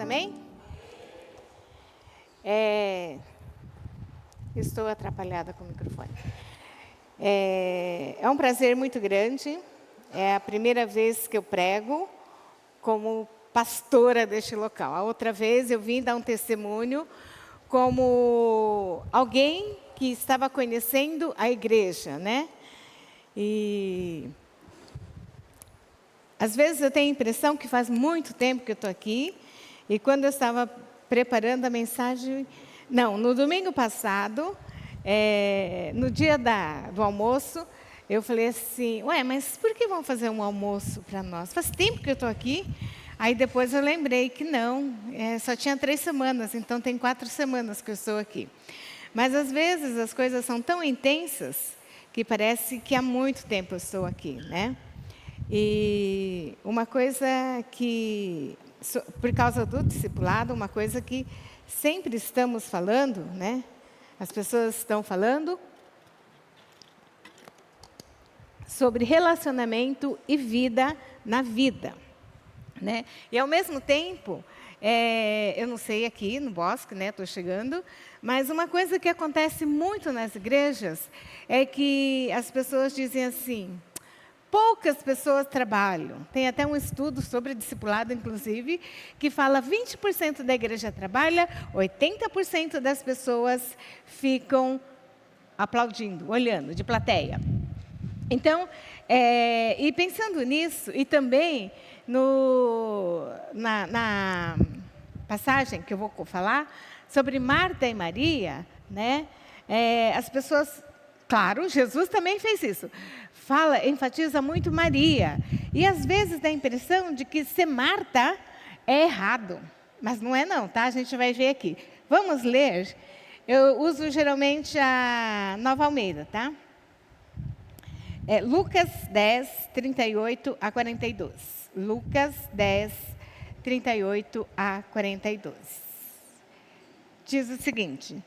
amém? Estou atrapalhada com o microfone. É um prazer muito grande. É a primeira vez que eu prego como pastora deste local. A outra vez eu vim dar um testemunho como alguém que estava conhecendo a igreja, né? E às vezes eu tenho a impressão que faz muito tempo que eu estou aqui. E quando eu estava preparando a mensagem... Não, no domingo passado, no dia do almoço, eu falei assim, mas por que vão fazer um almoço para nós? Faz tempo que eu estou aqui. Aí depois eu lembrei que não, só tinha 3 semanas, então tem 4 semanas que eu estou aqui. Mas às vezes as coisas são tão intensas que parece que há muito tempo eu estou aqui, né? E uma coisa que, por causa do discipulado, uma coisa que sempre estamos falando, né? As pessoas estão falando sobre relacionamento e vida na vida, né? E ao mesmo tempo, eu não sei aqui no Bosque, né? Estou chegando, mas uma coisa que acontece muito nas igrejas é que as pessoas dizem assim: poucas pessoas trabalham. Tem até um estudo sobre discipulado, inclusive, que fala 20% da igreja trabalha, 80% das pessoas ficam aplaudindo, olhando, de plateia. Então, e pensando nisso, e também na passagem que eu vou falar, sobre Marta e Maria, né? As pessoas... Claro, Jesus também fez isso. Enfatiza muito Maria. E às vezes dá a impressão de que ser Marta é errado. Mas não é não, tá? A gente vai ver aqui. Vamos ler. Eu uso geralmente a Nova Almeida, tá? Lucas 10, 38 a 42. Lucas 10, 38 a 42. Diz o seguinte: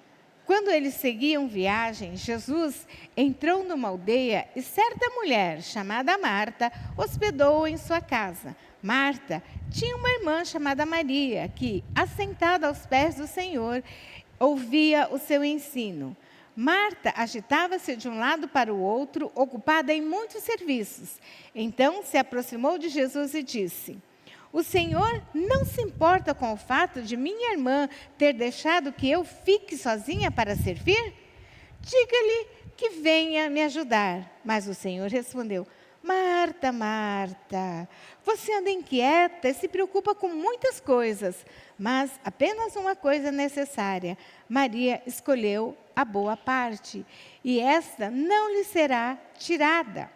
quando eles seguiam viagem, Jesus entrou numa aldeia e certa mulher, chamada Marta, hospedou-o em sua casa. Marta tinha uma irmã chamada Maria, que, assentada aos pés do Senhor, ouvia o seu ensino. Marta agitava-se de um lado para o outro, ocupada em muitos serviços. Então se aproximou de Jesus e disse: o Senhor não se importa com o fato de minha irmã ter deixado que eu fique sozinha para servir? Diga-lhe que venha me ajudar. Mas o Senhor respondeu: Marta, Marta, você anda inquieta e se preocupa com muitas coisas, mas apenas uma coisa é necessária. Maria escolheu a boa parte, e esta não lhe será tirada.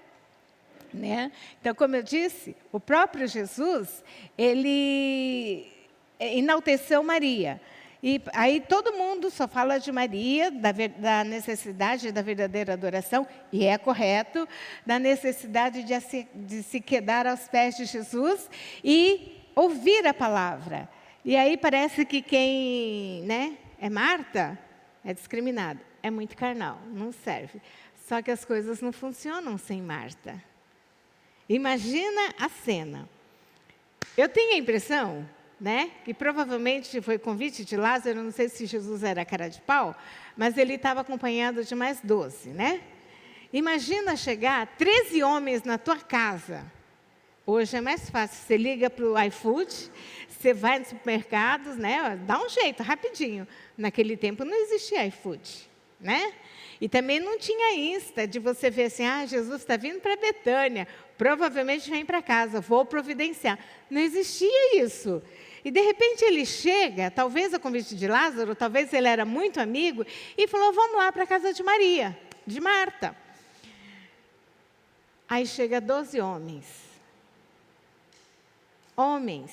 Né? Então, como eu disse, o próprio Jesus, ele enalteceu Maria. E aí todo mundo só fala de Maria, da necessidade da verdadeira adoração, e é correto, da necessidade de se quedar aos pés de Jesus e ouvir a palavra. E aí parece que quem, né, é Marta é discriminado, é muito carnal, não serve. Só que as coisas não funcionam sem Marta. Imagina a cena. Eu tenho a impressão, né, que provavelmente foi convite de Lázaro, não sei se Jesus era cara de pau, mas ele estava acompanhado de mais 12, né? Imagina chegar 13 homens na tua casa. Hoje é mais fácil, você liga para o iFood, você vai nos supermercados, né, dá um jeito, rapidinho. Naquele tempo não existia iFood, né? E também não tinha Insta, de você ver assim, Jesus está vindo para Betânia, provavelmente vem para casa, vou providenciar. Não existia isso. E de repente ele chega, talvez a convite de Lázaro, talvez ele era muito amigo, e falou: vamos lá para a casa de Maria, de Marta. Aí chega 12 homens. Homens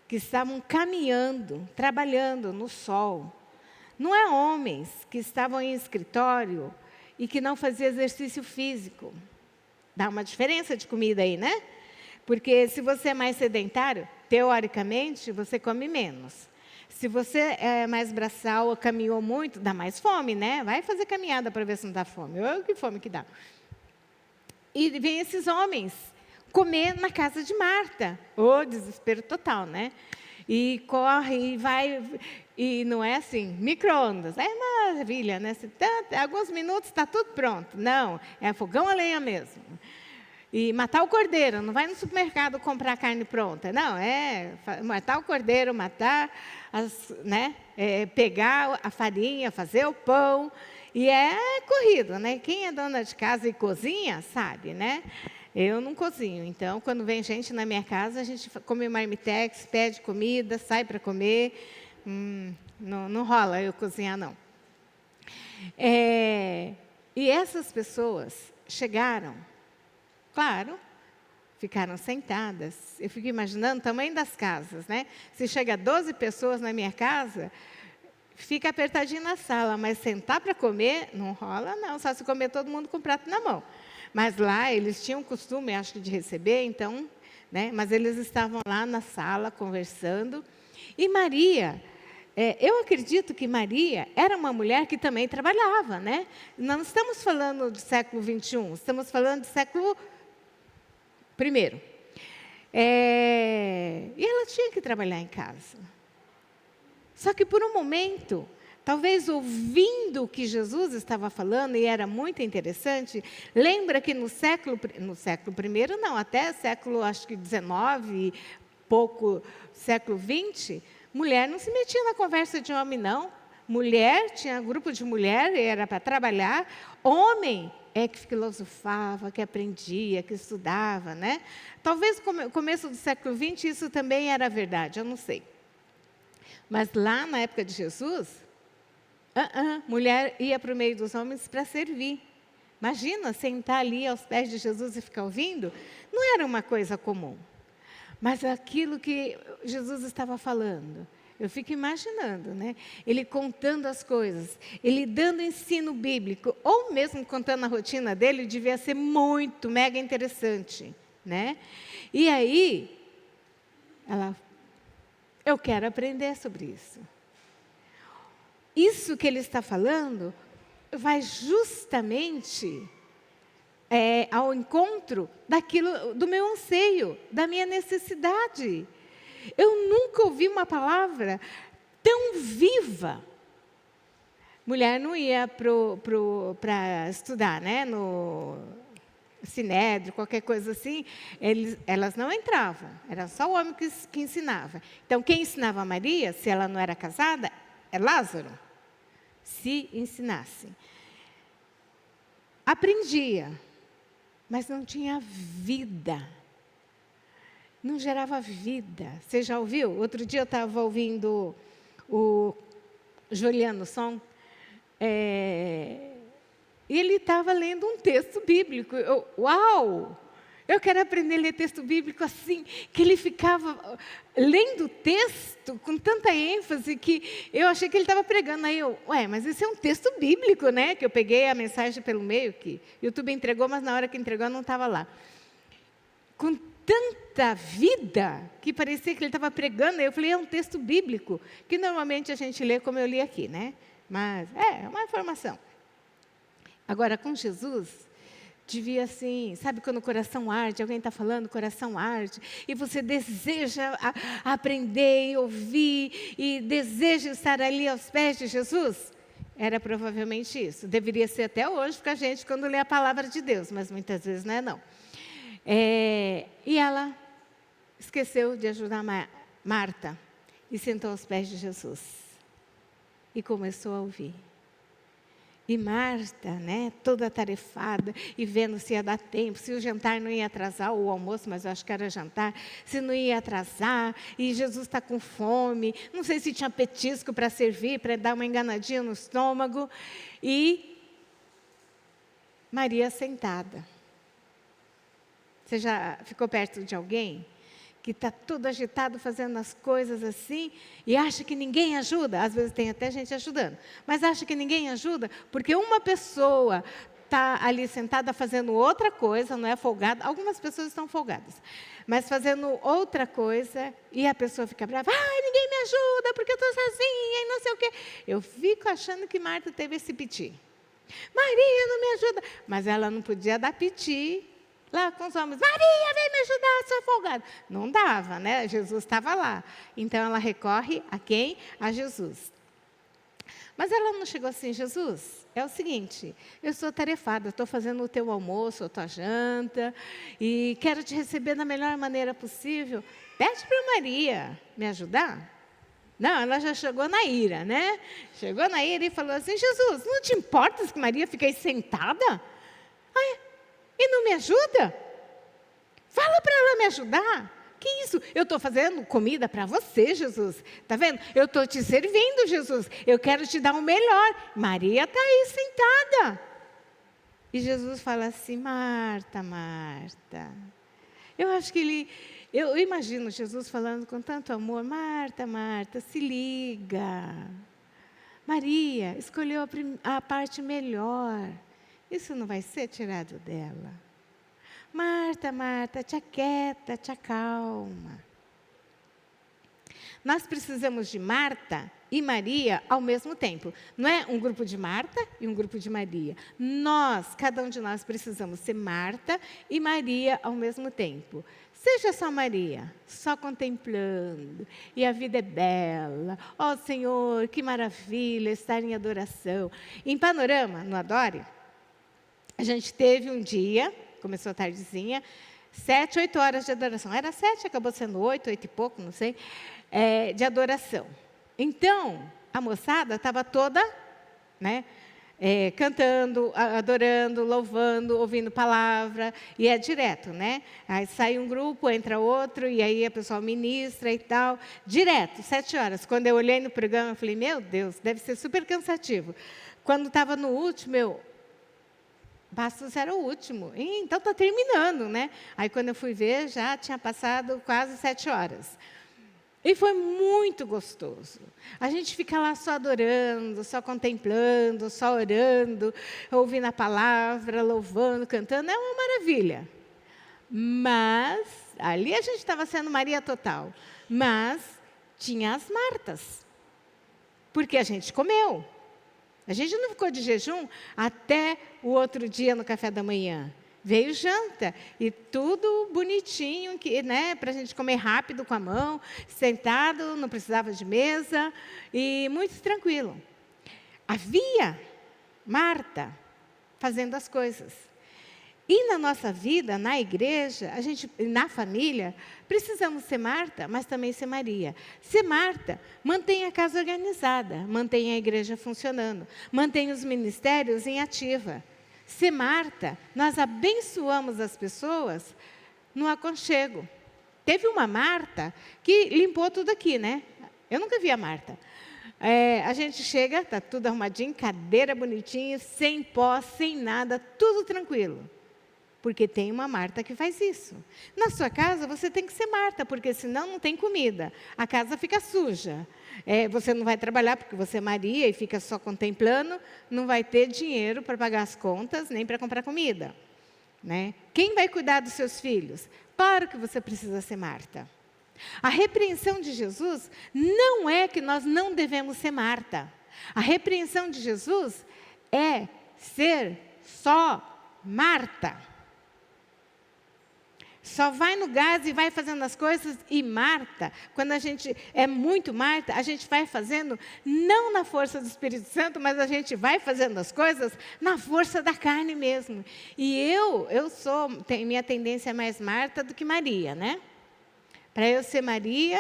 que estavam caminhando, trabalhando no sol. Não é homens que estavam em escritório e que não faziam exercício físico. Dá uma diferença de comida aí, né? Porque se você é mais sedentário, teoricamente, você come menos. Se você é mais braçal ou caminhou muito, dá mais fome, né? Vai fazer caminhada para ver se não dá fome. Olha que fome que dá. E vem esses homens comer na casa de Marta. Desespero total, né? e corre e vai, e não é assim, micro-ondas, é maravilha, né? Alguns minutos está tudo pronto. Não, é fogão a lenha mesmo. E matar o cordeiro, não vai no supermercado comprar carne pronta, não, é matar o cordeiro, né? Pegar a farinha, fazer o pão, e é corrido, né? Quem é dona de casa e cozinha, sabe, né? Eu não cozinho, então, quando vem gente na minha casa, a gente come marmitex, pede comida, sai para comer, não rola eu cozinhar, não. E essas pessoas chegaram, claro, ficaram sentadas. Eu fico imaginando o tamanho das casas, né? Se chega 12 pessoas na minha casa, fica apertadinho na sala, mas sentar para comer, não rola não, só se comer todo mundo com o prato na mão. Mas lá eles tinham costume, acho que, de receber, então, né? Mas eles estavam lá na sala conversando. E Maria, eu acredito que Maria era uma mulher que também trabalhava, né? Não estamos falando do século 21, estamos falando do século I. E ela tinha que trabalhar em casa. Só que por um momento, talvez ouvindo o que Jesus estava falando, e era muito interessante, lembra que no século I, não, até século, acho que 19, pouco, século 20, mulher não se metia na conversa de homem, não. Mulher, tinha grupo de mulher, era para trabalhar. Homem é que filosofava, que aprendia, que estudava, né? Talvez no começo do século XX isso também era verdade, eu não sei. Mas lá na época de Jesus, mulher ia para o meio dos homens para servir. Imagina sentar ali aos pés de Jesus e ficar ouvindo. Não era uma coisa comum. Mas aquilo que Jesus estava falando, eu fico imaginando, né? Ele contando as coisas, ele dando ensino bíblico, ou mesmo contando a rotina dele, devia ser muito, mega interessante, né? E aí, eu quero aprender sobre isso. Isso que ele está falando vai justamente ao encontro do meu anseio, da minha necessidade. Eu nunca ouvi uma palavra tão viva. Mulher não ia para estudar, né? No Sinédrio, qualquer coisa assim, elas não entravam. Era só o homem que ensinava. Então, quem ensinava a Maria, se ela não era casada, é Lázaro. Se ensinasse. Aprendia, mas não tinha vida. Não gerava vida. Você já ouviu? Outro dia eu estava ouvindo o Juliano Som, e ele estava lendo um texto bíblico. Uau! Eu quero aprender a ler texto bíblico assim, que ele ficava lendo o texto com tanta ênfase que eu achei que ele estava pregando. Aí mas esse é um texto bíblico, né? Que eu peguei a mensagem pelo meio, que o YouTube entregou, mas na hora que entregou não estava lá. Com tanta vida, que parecia que ele estava pregando. Aí eu falei, é um texto bíblico, que normalmente a gente lê como eu li aqui, né? Mas é uma informação. Agora, com Jesus, devia assim, sabe quando o coração arde, alguém está falando, o coração arde, e você deseja aprender e ouvir, e deseja estar ali aos pés de Jesus? Era provavelmente isso. Deveria ser até hoje para a gente quando lê a palavra de Deus, mas muitas vezes não é não. E ela esqueceu de ajudar Marta e sentou aos pés de Jesus e começou a ouvir. E Marta, né, toda atarefada, e vendo se ia dar tempo, se o jantar não ia atrasar, ou o almoço, mas eu acho que era jantar, se não ia atrasar, e Jesus está com fome, não sei se tinha petisco para servir, para dar uma enganadinha no estômago, e Maria sentada. Você já ficou perto de alguém que está todo agitado fazendo as coisas assim e acha que ninguém ajuda? Às vezes tem até gente ajudando, mas acha que ninguém ajuda porque uma pessoa está ali sentada fazendo outra coisa, não é folgada. Algumas pessoas estão folgadas, mas fazendo outra coisa e a pessoa fica brava. Ninguém me ajuda porque eu estou sozinha e não sei o quê. Eu fico achando que Marta teve esse piti. Maria, não me ajuda. Mas ela não podia dar piti lá com os homens, Maria, vem me ajudar, sou afogada. Não dava, né? Jesus estava lá. Então, ela recorre a quem? A Jesus. Mas ela não chegou assim, Jesus, é o seguinte, eu sou tarefada, estou fazendo o teu almoço, a tua janta, e quero te receber da melhor maneira possível. Pede para Maria me ajudar. Não, ela já chegou na ira, né? Chegou na ira e falou assim, Jesus, não te importas que Maria fique aí sentada? Ai, e não me ajuda? Fala para ela me ajudar. Que isso? Eu estou fazendo comida para você, Jesus. Está vendo? Eu estou te servindo, Jesus. Eu quero te dar o melhor. Maria está aí sentada. E Jesus fala assim, Marta, Marta. Eu acho que eu imagino Jesus falando com tanto amor, Marta, Marta, se liga. Maria escolheu a parte melhor. Isso não vai ser tirado dela. Marta, Marta, te aquieta, te acalma. Nós precisamos de Marta e Maria ao mesmo tempo. Não é um grupo de Marta e um grupo de Maria. Cada um de nós precisamos ser Marta e Maria ao mesmo tempo. Seja só Maria, só contemplando, e a vida é bela. Ó Senhor, que maravilha estar em adoração. Em Panorama, no Adore, a gente teve um dia, começou tardezinha, 7, 8 horas de adoração. Era 7, acabou sendo 8, 8 e pouco, não sei, de adoração. Então, a moçada estava toda, né, cantando, adorando, louvando, ouvindo palavra, e é direto, né? Aí sai um grupo, entra outro, e aí a pessoa ministra e tal, direto, 7 horas. Quando eu olhei no programa, eu falei, meu Deus, deve ser super cansativo. Quando estava no último, Bastos era o último, então está terminando, né? Aí quando eu fui ver, já tinha passado quase 7 horas. E foi muito gostoso. A gente fica lá só adorando, só contemplando, só orando, ouvindo a palavra, louvando, cantando, é uma maravilha. Mas, ali a gente estava sendo Maria total, mas tinha as Martas, porque a gente comeu. A gente não ficou de jejum até o outro dia no café da manhã. Veio janta e tudo bonitinho, né, para a gente comer rápido com a mão, sentado, não precisava de mesa e muito tranquilo. Havia Marta fazendo as coisas. E na nossa vida, na igreja, na família, precisamos ser Marta, mas também ser Maria. Ser Marta, mantém a casa organizada, mantém a igreja funcionando, mantém os ministérios em ativa. Ser Marta, nós abençoamos as pessoas no aconchego. Teve uma Marta que limpou tudo aqui, né? Eu nunca vi a Marta. A gente chega, está tudo arrumadinho, cadeira bonitinha, sem pó, sem nada, tudo tranquilo. Porque tem uma Marta que faz isso. Na sua casa, você tem que ser Marta, porque senão não tem comida. A casa fica suja. Você não vai trabalhar porque você é Maria e fica só contemplando, não vai ter dinheiro para pagar as contas, nem para comprar comida. Né? Quem vai cuidar dos seus filhos? Claro que você precisa ser Marta. A repreensão de Jesus não é que nós não devemos ser Marta. A repreensão de Jesus é ser só Marta. Só vai no gás e vai fazendo as coisas. E Marta, quando a gente é muito Marta, a gente vai fazendo, não na força do Espírito Santo, mas a gente vai fazendo as coisas na força da carne mesmo. E minha tendência é mais Marta do que Maria, né? Para eu ser Maria,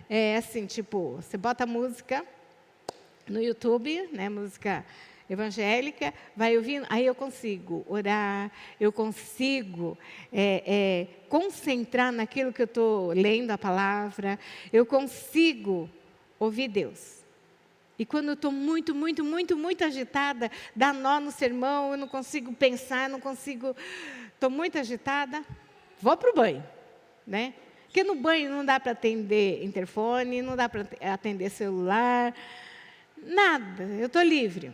é assim, tipo, você bota música no YouTube, né, música evangélica, vai ouvindo, aí eu consigo orar, eu consigo concentrar naquilo que eu estou lendo a palavra, eu consigo ouvir Deus. E quando eu estou muito, muito, muito, muito agitada, dá nó no sermão, eu não consigo pensar, estou muito agitada, vou para o banho, né? Porque no banho não dá para atender interfone, não dá para atender celular, nada, eu estou livre.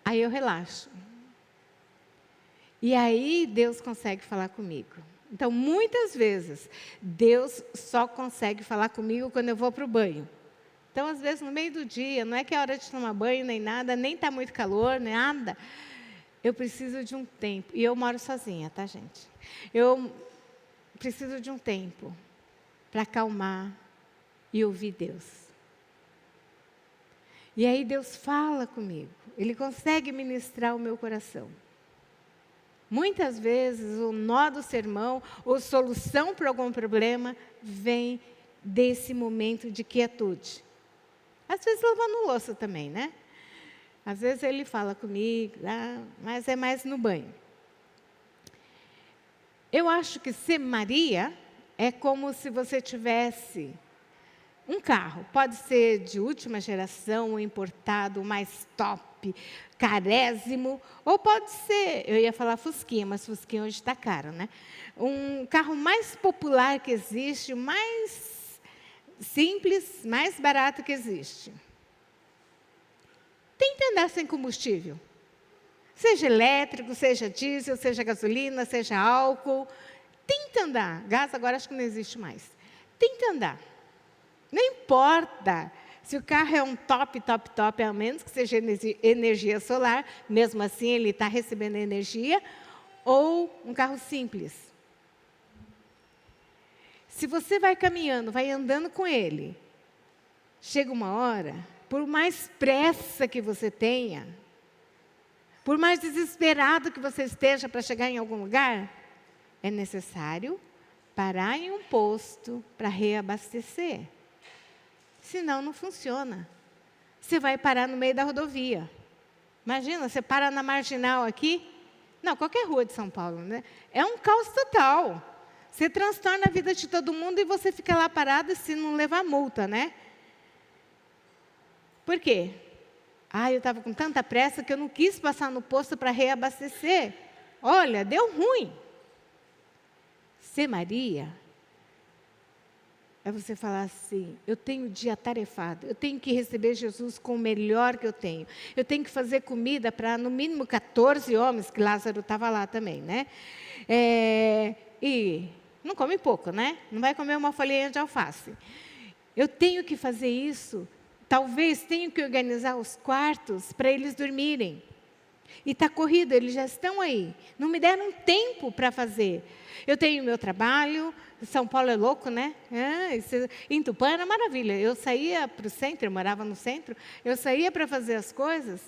Aí eu relaxo. E aí Deus consegue falar comigo. Então, muitas vezes, Deus só consegue falar comigo quando eu vou para o banho. Então, às vezes, no meio do dia, não é que é hora de tomar banho, nem nada, nem está muito calor, nem nada. eu preciso de um tempo. E eu moro sozinha, tá, gente? Eu preciso de um tempo para acalmar e ouvir Deus. E aí Deus fala comigo. Ele consegue ministrar o meu coração. Muitas vezes o nó do sermão ou solução para algum problema vem desse momento de quietude. Às vezes lavando louça também, né? Às vezes ele fala comigo, mas é mais no banho. Eu acho que ser Maria é como se você tivesse um carro. Pode ser de última geração, importado, mais top, carésimo. Ou pode ser, eu ia falar Fusquinha, mas Fusquinha hoje está caro, né? Um carro mais popular que existe, mais simples, mais barato que existe. Tenta andar sem combustível. Seja elétrico, seja diesel, seja gasolina, seja álcool. Tenta andar. Gás agora acho que não existe mais. Tenta andar. Não importa se o carro é um top, a menos que seja energia solar, mesmo assim ele está recebendo energia, ou um carro simples. Se você vai caminhando, vai andando com ele, chega uma hora, por mais pressa que você tenha, por mais desesperado que você esteja para chegar em algum lugar, é necessário parar em um posto para reabastecer. Senão não funciona. Você vai parar no meio da rodovia. Imagina, você para na Marginal aqui, não, qualquer rua de São Paulo, né? É um caos total. Você transtorna a vida de todo mundo e você fica lá parado se não levar multa, né? Por quê? Eu estava com tanta pressa que eu não quis passar no posto para reabastecer. Olha, deu ruim. Ser Maria é você falar assim, eu tenho o dia atarefado, eu tenho que receber Jesus com o melhor que eu tenho. Eu tenho que fazer comida para, no mínimo, 14 homens, que Lázaro estava lá também, né? E não come pouco, né? Não vai comer uma folhinha de alface. Eu tenho que fazer isso. Talvez tenho que organizar os quartos para eles dormirem. E está corrido, eles já estão aí. Não me deram tempo para fazer. Eu tenho meu trabalho, São Paulo é louco, né? Em Tupã era maravilha. Eu saía para o centro, eu morava no centro, eu saía para fazer as coisas.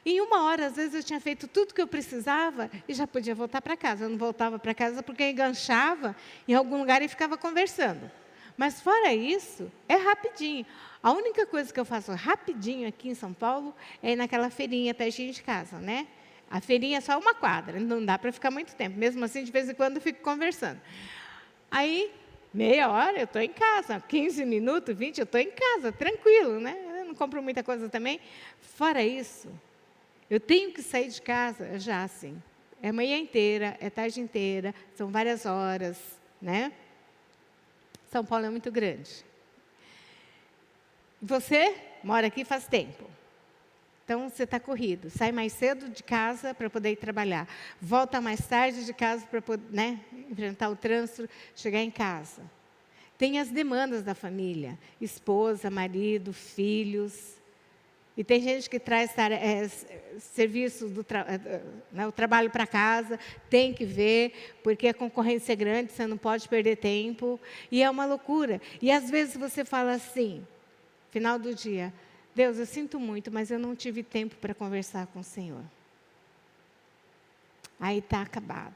Em 1 hora, às vezes, eu tinha feito tudo que eu precisava e já podia voltar para casa. Eu não voltava para casa porque eu enganchava em algum lugar e ficava conversando. Mas fora isso, é rapidinho. A única coisa que eu faço rapidinho aqui em São Paulo é ir naquela feirinha pertinho de casa, né? A feirinha é só 1 quadra, não dá para ficar muito tempo. Mesmo assim, de vez em quando, eu fico conversando. Aí, meia hora, eu estou em casa. 15 minutos, 20, eu estou em casa, tranquilo, né? Eu não compro muita coisa também. Fora isso, eu tenho que sair de casa já assim. É manhã inteira, é tarde inteira, são várias horas, né? São Paulo é muito grande. Você mora aqui faz tempo. Então, você está corrido. Sai mais cedo de casa para poder ir trabalhar. Volta mais tarde de casa para poder, né, enfrentar o trânsito, chegar em casa. Tem as demandas da família. Esposa, marido, filhos. E tem gente que traz serviço, o trabalho para casa. Tem que ver, porque a concorrência é grande, você não pode perder tempo. E é uma loucura. E às vezes você fala assim, final do dia, Deus, eu sinto muito, mas eu não tive tempo para conversar com o Senhor. Aí está acabado.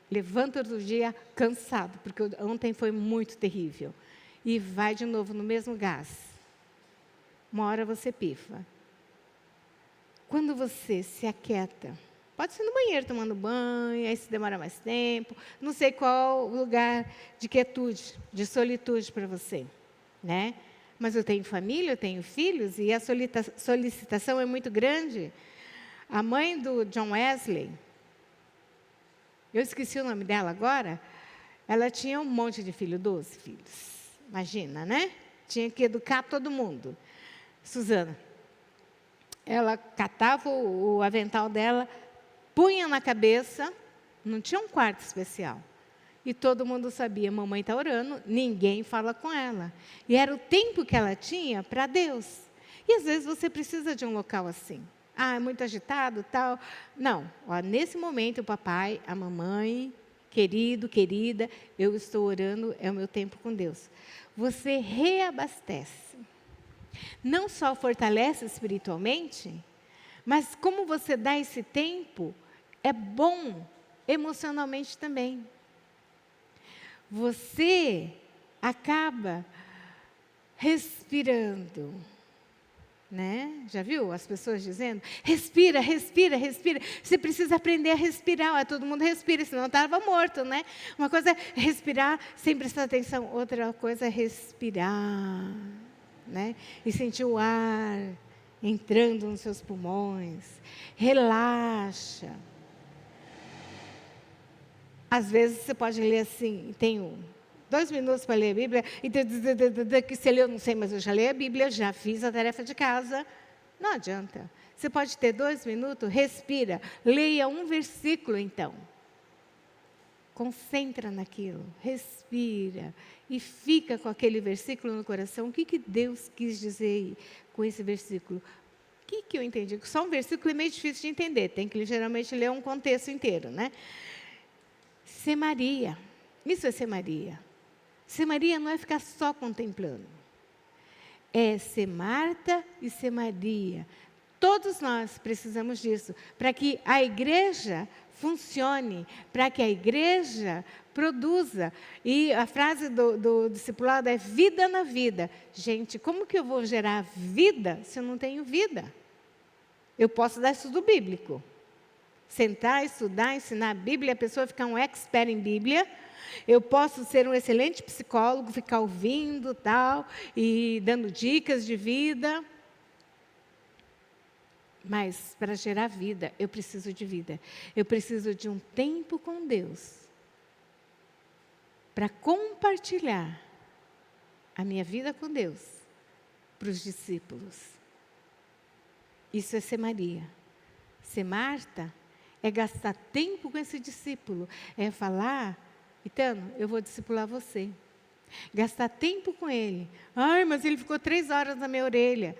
Levanta outro dia cansado, porque ontem foi muito terrível. E vai de novo no mesmo gás. Uma hora você pifa. Quando você se aquieta, pode ser no banheiro tomando banho, aí se demora mais tempo, não sei qual lugar de quietude, de solitude para você, né? Mas eu tenho família, eu tenho filhos, e a solicitação é muito grande. A mãe do John Wesley, eu esqueci o nome dela agora, ela tinha um monte de filhos, 12 filhos. Imagina, né? Tinha que educar todo mundo. Susana, ela catava o avental dela, punha na cabeça, não tinha um quarto especial. E todo mundo sabia, mamãe está orando, ninguém fala com ela. E era o tempo que ela tinha para Deus. E às vezes você precisa de um local assim. é muito agitado, tal. Não, ó, nesse momento o papai, a mamãe, querido, querida, eu estou orando, é o meu tempo com Deus. Você reabastece. Não só fortalece espiritualmente, mas como você dá esse tempo, é bom emocionalmente também. Você acaba respirando, né? Já viu as pessoas dizendo? Respira, respira, respira. Você precisa aprender a respirar. Todo mundo respira, senão estava morto, né? Uma coisa é respirar sem prestar atenção. Outra coisa é respirar, né? E sentir o ar entrando nos seus pulmões. Relaxa. Às vezes você pode ler assim, tenho 2 minutos para ler a Bíblia, e que você leu, eu não sei, mas eu já li a Bíblia, já fiz a tarefa de casa. Não adianta. Você pode ter 2 minutos, respira, leia um versículo então. Concentra naquilo, respira e fica com aquele versículo no coração. O que Deus quis dizer com esse versículo? O que eu entendi? Só um versículo é meio difícil de entender, tem que geralmente ler um contexto inteiro, né? Ser Maria, isso é ser Maria. Ser Maria não é ficar só contemplando. É ser Marta e ser Maria. Todos nós precisamos disso, para que a igreja funcione, para que a igreja produza. E a frase do discipulado é vida na vida. Gente, como que eu vou gerar vida se eu não tenho vida? Eu posso dar estudo bíblico. Sentar, estudar, ensinar a Bíblia, a pessoa ficar um expert em Bíblia. Eu posso ser um excelente psicólogo, ficar ouvindo tal, e dando dicas de vida. Mas para gerar vida, eu preciso de vida. Eu preciso de um tempo com Deus. Para compartilhar a minha vida com Deus para os discípulos. Isso é ser Maria. Ser Marta é gastar tempo com esse discípulo. É falar, Itano, eu vou discipular você. Gastar tempo com ele. Ai, mas ele ficou 3 horas na minha orelha.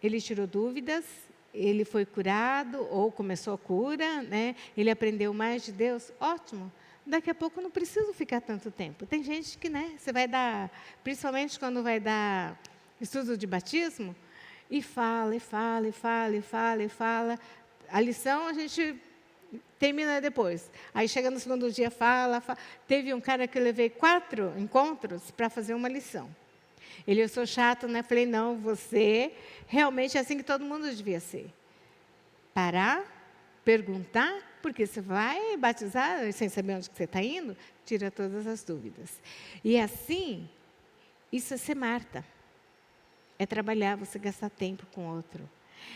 Ele tirou dúvidas, ele foi curado, ou começou a cura, né? Ele aprendeu mais de Deus. Ótimo. Daqui a pouco eu não preciso ficar tanto tempo. Tem gente que, né, você vai dar, principalmente quando vai dar estudo de batismo, e fala, e fala, e fala, e fala, e fala. A lição a gente termina depois. Aí chega no segundo dia, fala. Teve um cara que eu levei 4 encontros para fazer uma lição. Eu sou chato, né? Falei, não, você realmente é assim que todo mundo devia ser. Parar, perguntar, porque você vai batizar sem saber onde que você está indo, tira todas as dúvidas. E assim, isso é ser Marta. É trabalhar, você gastar tempo com outro.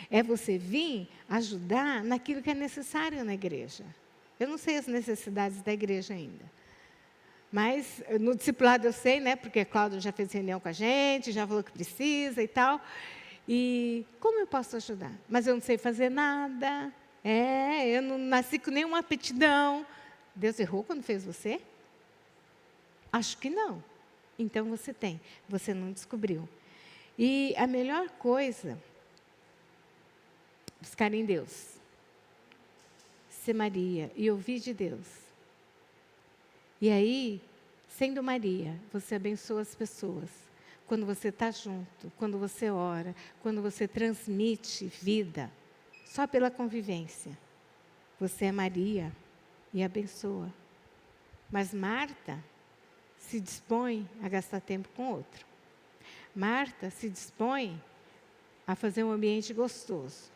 É você vir ajudar naquilo que é necessário na igreja. Eu não sei as necessidades da igreja ainda. Mas no discipulado eu sei, né? Porque Cláudio já fez reunião com a gente, já falou que precisa e tal. E como eu posso ajudar? Mas eu não sei fazer nada. Eu não nasci com nenhuma aptidão. Deus errou quando fez você? Acho que não. Então você tem. Você não descobriu. E a melhor coisa, buscar em Deus. Ser Maria e ouvir de Deus. E aí, sendo Maria, você abençoa as pessoas. Quando você está junto, quando você ora, quando você transmite vida, só pela convivência. Você é Maria e abençoa. Mas Marta se dispõe a gastar tempo com outro. Marta se dispõe a fazer um ambiente gostoso.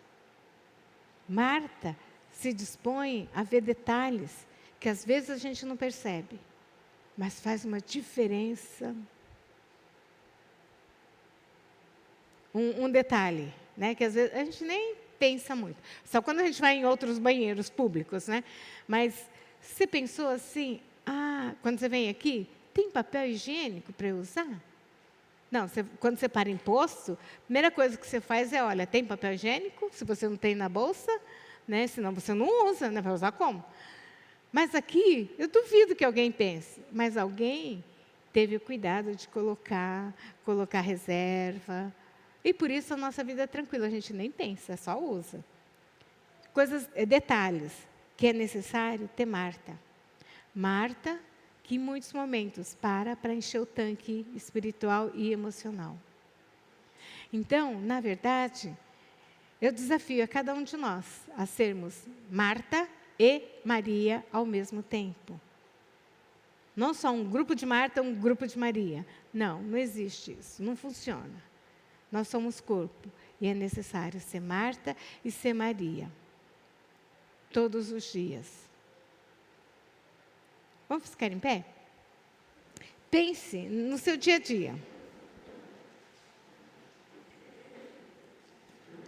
Marta se dispõe a ver detalhes que às vezes a gente não percebe, mas faz uma diferença. Um detalhe, né, que às vezes a gente nem pensa muito. Só quando a gente vai em outros banheiros públicos, né? Mas você pensou assim, quando você vem aqui, tem papel higiênico para eu usar? Não, quando você para em posto, a primeira coisa que você faz é, olha, tem papel higiênico? Se você não tem na bolsa, né? Senão você não usa, né? Vai usar como? Mas aqui, eu duvido que alguém pense, mas alguém teve o cuidado de colocar reserva. E por isso a nossa vida é tranquila, a gente nem pensa, só usa. detalhes que é necessário ter Marta. Marta, que em muitos momentos para encher o tanque espiritual e emocional. Então, na verdade, eu desafio a cada um de nós a sermos Marta e Maria ao mesmo tempo. Não só um grupo de Marta, um grupo de Maria. Não, não existe isso, não funciona. Nós somos corpo e é necessário ser Marta e ser Maria. Todos os dias. Vamos ficar em pé? Pense no seu dia a dia.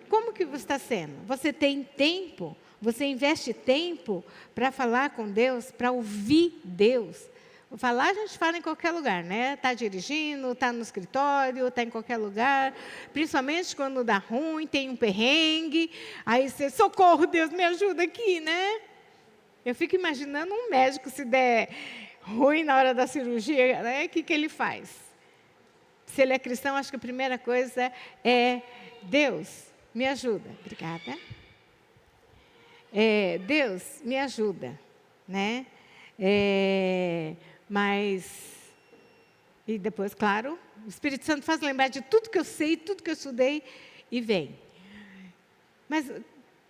Como que você está sendo? Você tem tempo? Você investe tempo para falar com Deus, para ouvir Deus? Falar a gente fala em qualquer lugar, né? Está dirigindo, está no escritório, está em qualquer lugar. Principalmente quando dá ruim, tem um perrengue. Aí você, socorro, Deus, me ajuda aqui, né? Eu fico imaginando um médico, se der ruim na hora da cirurgia, né? O que ele faz? Se ele é cristão, acho que a primeira coisa é, Deus, me ajuda. Obrigada. Deus, me ajuda, né? E depois, claro, o Espírito Santo faz lembrar de tudo que eu sei, tudo que eu estudei, e vem. Mas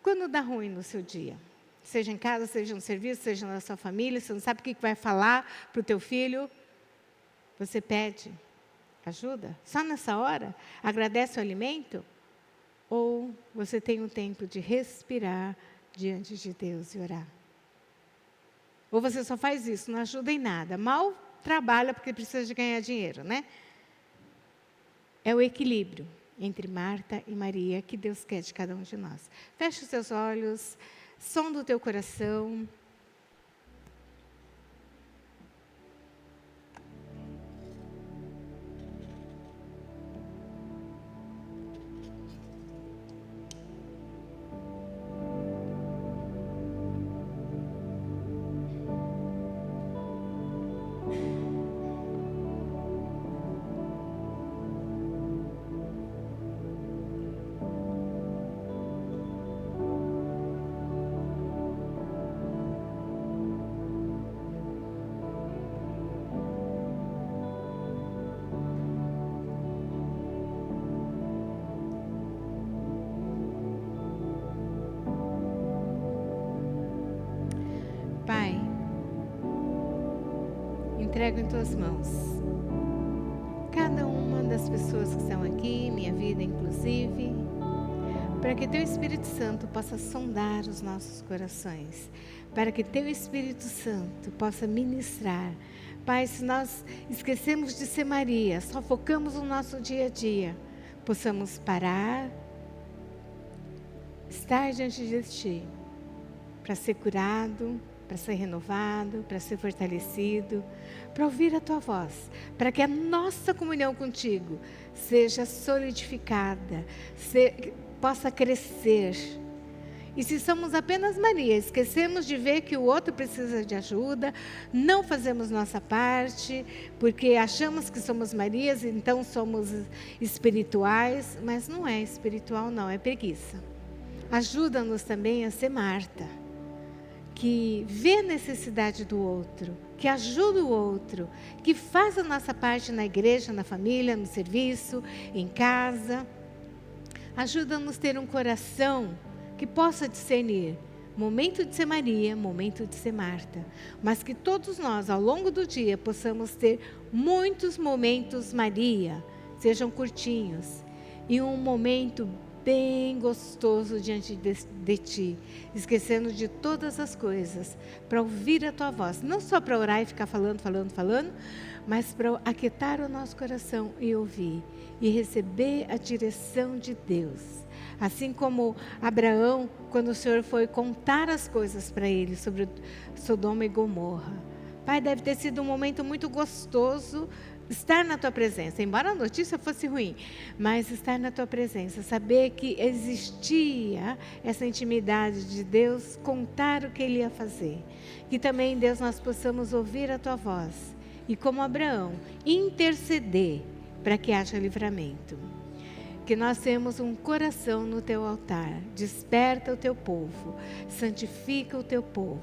quando dá ruim no seu dia, seja em casa, seja no serviço, seja na sua família, você não sabe o que vai falar para o teu filho, você pede ajuda? Só nessa hora? Agradece o alimento? Ou você tem um tempo de respirar diante de Deus e orar? Ou você só faz isso, não ajuda em nada. Mal trabalha porque precisa de ganhar dinheiro, né? É o equilíbrio entre Marta e Maria que Deus quer de cada um de nós. Feche os seus olhos, sonda o teu coração. Pai, entrego em tuas mãos cada uma das pessoas que estão aqui, minha vida inclusive, para que teu Espírito Santo possa sondar os nossos corações, para que teu Espírito Santo possa ministrar. Pai, se nós esquecemos de ser Maria, só focamos no nosso dia a dia, possamos parar, estar diante de Ti, para ser curado, para ser renovado, para ser fortalecido, para ouvir a Tua voz, para que a nossa comunhão contigo seja solidificada, possa crescer. E se somos apenas Maria, esquecemos de ver que o outro precisa de ajuda, não fazemos nossa parte, porque achamos que somos Marias, então somos espirituais, mas não é espiritual não, é preguiça. Ajuda-nos também a ser Marta, que vê a necessidade do outro, que ajuda o outro, que faz a nossa parte na igreja, na família, no serviço, em casa. Ajuda-nos a ter um coração que possa discernir momento de ser Maria, momento de ser Marta, mas que todos nós, ao longo do dia, possamos ter muitos momentos Maria, sejam curtinhos, e um momento bem gostoso diante de Ti, esquecendo de todas as coisas, para ouvir a Tua voz, não só para orar e ficar falando, mas para aquietar o nosso coração e ouvir, e receber a direção de Deus. Assim como Abraão, quando o Senhor foi contar as coisas para ele sobre Sodoma e Gomorra. Pai, deve ter sido um momento muito gostoso estar na Tua presença, embora a notícia fosse ruim, mas estar na Tua presença, saber que existia essa intimidade de Deus, contar o que Ele ia fazer. Que também, Deus, nós possamos ouvir a Tua voz e, como Abraão, interceder para que haja livramento. que nós temos um coração no teu altar. Desperta o teu povo, santifica o teu povo,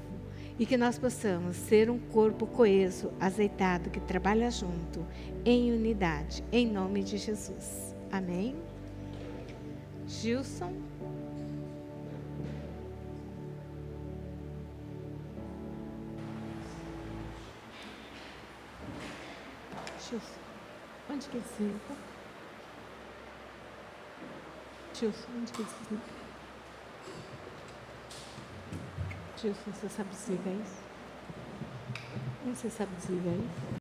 e que nós possamos ser um corpo coeso, azeitado, que trabalha junto, em unidade, em nome de Jesus. Amém? Gilson. Gilson, onde que ele se senta? Gilson, onde que ele se senta? Gilson, você sabe desligar isso? Você sabe desligar isso?